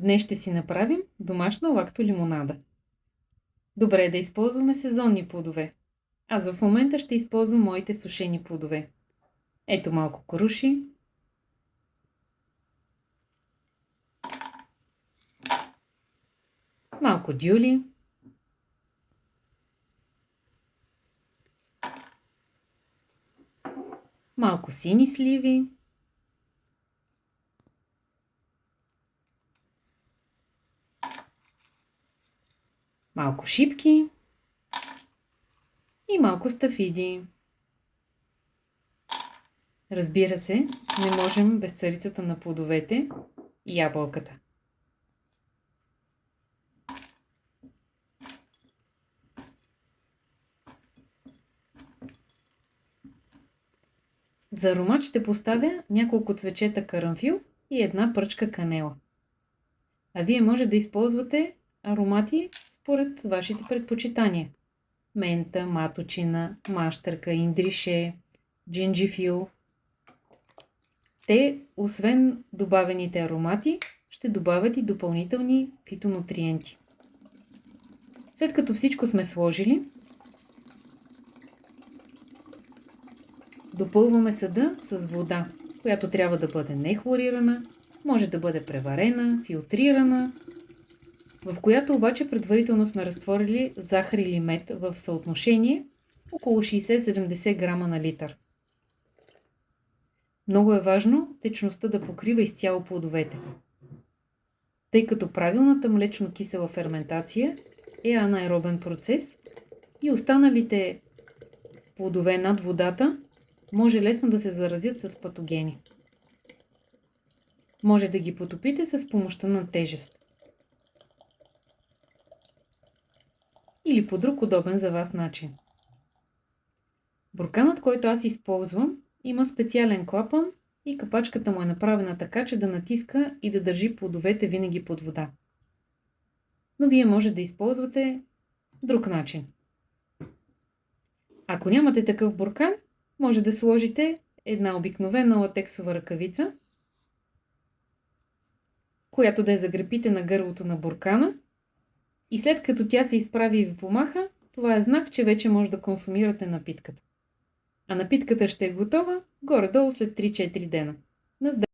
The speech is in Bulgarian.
Днес ще си направим домашна лактолимонада. Добре е да използваме сезонни плодове. Аз в момента ще използвам моите сушени плодове. Ето малко круши, малко дюли, малко сини сливи, малко шипки и малко стафиди. Разбира се, не можем без царицата на плодовете и ябълката. За аромат ще поставя няколко цвечета карамфил и една пръчка канела. А вие може да използвате аромати според вашите предпочитания. Мента, маточина, мащърка, индрише, джинджифил. Те, освен добавените аромати, ще добавят и допълнителни фитонутриенти. След като всичко сме сложили, допълваме съда с вода, която трябва да бъде нехлорирана, може да бъде преварена, филтрирана, в която обаче предварително сме разтворили захар или мед в съотношение около 60-70 грама на литър. Много е важно течността да покрива изцяло плодовете, тъй като правилната млечно-кисела ферментация е анаеробен процес и останалите плодове над водата може лесно да се заразят с патогени. Може да ги потопите с помощта на тежест. Или по друг удобен за вас начин. Бурканът, който аз използвам, има специален клапан и капачката му е направена така, че да натиска и да държи плодовете винаги под вода. Но вие може да използвате друг начин. Ако нямате такъв буркан, може да сложите една обикновена латексова ръкавица, която да я закрепите на гърлото на буркана и след като тя се изправи и ви помаха, това е знак, че вече може да консумирате напитката. А напитката ще е готова горе-долу след 3-4 дена. На здраве!